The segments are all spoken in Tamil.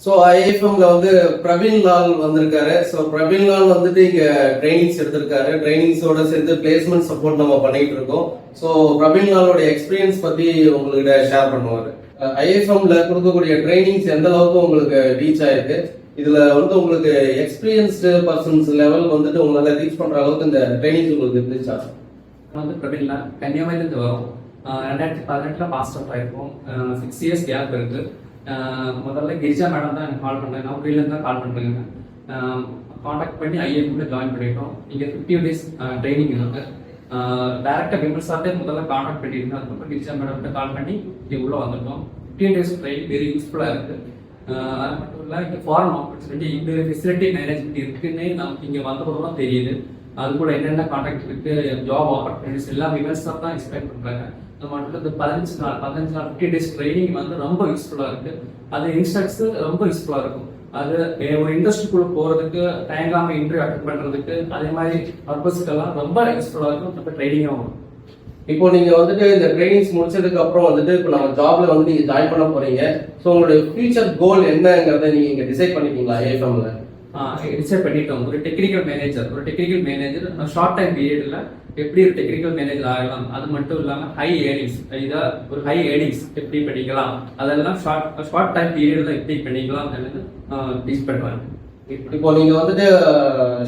ஸோ ஐஎஃப்எம்ல வந்து பிரவீன் லால் வந்திருக்காரு. ஸோ பிரவீன் லால் வந்துட்டு இங்க ட்ரைனிங்ஸ் எடுத்திருக்காரு. ட்ரைனிங்ஸோட சேர்ந்து பிளேஸ்மெண்ட் சப்போர்ட் நம்ம பண்ணிட்டு இருக்கோம். ஸோ பிரவீன் லாலோட எக்ஸ்பீரியன்ஸ் பத்தி உங்ககிட்ட ஷேர் பண்ணுவாரு. ஐஎஃப்எம்ல கொடுக்கக்கூடிய ட்ரைனிங்ஸ் எந்த அளவுக்கு உங்களுக்கு ரீச் ஆயிருக்கு, இதுல வந்து உங்களுக்கு எக்ஸ்பீரியன்ஸ்டு பர்சன்ஸ் லெவல் வந்துட்டு உங்களால ரீச் பண்ற அளவுக்கு இந்த ட்ரைனிங்ஸ் உங்களுக்கு இருந்துச்சா? வந்து பிரவீன் லால் கன்னியாகுமரியிலிருந்து வரும். 2018 பாஸ் அவுட் ஆயிருக்கும். 6 இயர்ஸ் கேப் இருக்கு. முதல்ல கிரிஜா மேடம் தான் எனக்கு கால் பண்ணேன். நான் ஊரிலேருந்து தான் கால் பண்ணுறேங்க. காண்டாக்ட் பண்ணி ஐஎஃப்ல ஜாயின் பண்ணிட்டோம். இங்கே 50 days ட்ரைனிங் இருக்கு. டேரக்டாக விமல் சார்ட்டே முதல்ல காண்டாக்ட் பண்ணியிருந்தேன். அதுக்கப்புறம் கிரிஜா மேடம் கால் பண்ணி இங்கே உள்ளே வந்துட்டோம். 15 days ட்ரைனிங் வெரி யூஸ்ஃபுல்லாக இருக்குது. அது மட்டும் இல்லை, இங்கே ஃபாரின் ஆப்பர்ச்சுனிட்டி இந்த ஃபெசிலிட்டி மேனேஜ்மெண்ட் இருக்குன்னு நமக்கு இங்கே வந்தபோது தான் தெரியுது. அது கூட என்னென்ன காண்டாக்ட் இருக்கு, ஜாப் ஆப்பர்ச்சுனிட்டிஸ் எல்லாம் விமல் சார் தான் எக்ஸ்பெக்ட் பண்ணுறாங்க. அது மட்டும் இந்த 15 நாள் 50 days ட்ரைனிங் வந்து ரொம்ப யூஸ்ஃபுல்லாக இருக்கு. அது யங்ஸ்டர்ஸ் ரொம்ப யூஸ்ஃபுல்லாக இருக்கும். அது ஒரு இண்டஸ்ட்ரிக்குள்ள போறதுக்கு, தயங்காம இன்டர்வியூ அட்டெண்ட் பண்றதுக்கு, அதே மாதிரி பர்பஸ்க்கெல்லாம் ரொம்ப யூஸ்ஃபுல்லாக இருக்கும். நம்ம ட்ரைனிங்கும் வரும். இப்போ நீங்க வந்துட்டு இந்த ட்ரைனிங்ஸ் முடிச்சதுக்கு அப்புறம் வந்துட்டு இப்போ நம்ம ஜாப்ல வந்து நீங்க ஜாயின் பண்ண போறீங்க. ஸோ உங்களுடைய ஃபியூச்சர் கோல் என்னங்கிறத நீங்க இங்க டிசைட் பண்ணிட்டீங்களா ஐஎஃப்எம்ல? டிசைட் பண்ணிட்டோம். ஒரு டெக்னிக்கல் மேனேஜர் ஷார்ட் டைம் பீரியட்ல எப்படி ஒரு டெக்னிக்கல் மேனேஜர் ஆகலாம், அது மட்டும் இல்லாமல் ஹை ஏர்னிங்ஸ், ஒரு ஹை ஏர்னிங்ஸ் எப்படி பண்ணிக்கலாம், அதெல்லாம் ஷார்ட் டைம் பீரியட்ல எப்படி பண்ணிக்கலாம் டீச் பண்ணுவாங்க. இப்போ நீங்க வந்துட்டு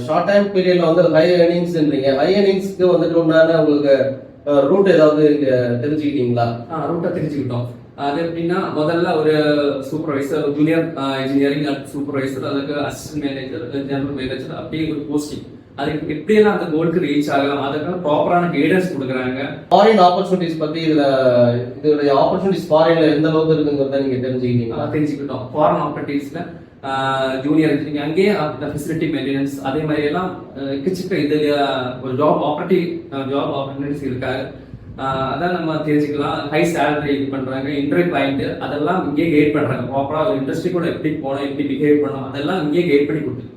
ஷார்ட் டைம் பீரியட்ல வந்து ஹை ஏர்னிங்ஸ்ன்றீங்க. ஹை ஏர்னிங்ஸ்க்கு வந்துட்டு உண்டான உங்களுக்கு ரூட் ஏதாவது தெரிஞ்சுக்கிட்டீங்களா? ரூட்டை தெரிஞ்சுக்கிட்டோம். அது எப்படின்னா, முதல்ல ஒரு சூப்பர்வைசர், ஜூனியர் இன்ஜினியரிங் சூப்பர்வைசர், அதுக்கு அசிஸ்டன்ட் மேனேஜர், ஜெனரல் மேனேஜர், அப்படி ஒரு போஸ்டிங். அதுக்கு எப்படியெல்லாம் அந்த கோலுக்கு ரீச் ஆகலாம், அதுக்கான ப்ராப்பரான கைடன்ஸ் கொடுக்குறாங்க. ஃபாரின் ஆப்பர்ச்சுனிட்டிஸ் பத்தி இதோட ஆப்பர்ச்சுனிட்டிஸ் ஃபாரின்ல எந்த அளவுக்கு இருக்குங்கிறத நீங்க தெரிஞ்சுக்கிட்டோம். ஃபாரின் ஆப்பர்ச்சுனிட்டிஸ்ல ஜூனியர் இன்ஜினியரிங், அங்கேயே ஃபெசிலிட்டி மெயின்டெனன்ஸ், அதே மாதிரி எல்லாம் எக்கச்சக்க இது ஒரு ஜாப் ஆப்பர்ச்சுனிட்டிஸ் இருக்காது. அதான் நம்ம தெரிஞ்சுக்கலாம். ஹை சேலரி இது பண்றாங்க, இன்டர்வியூ பாயிண்ட் அதெல்லாம் இங்கே கைட் பண்றாங்க. ப்ராப்பரா ஒரு இண்டஸ்ட்ரி கூட எப்படி போனோம், எப்படி பிஹேவ் பண்ணணும், அதெல்லாம் இங்கே கைட் பண்ணி கொடுத்து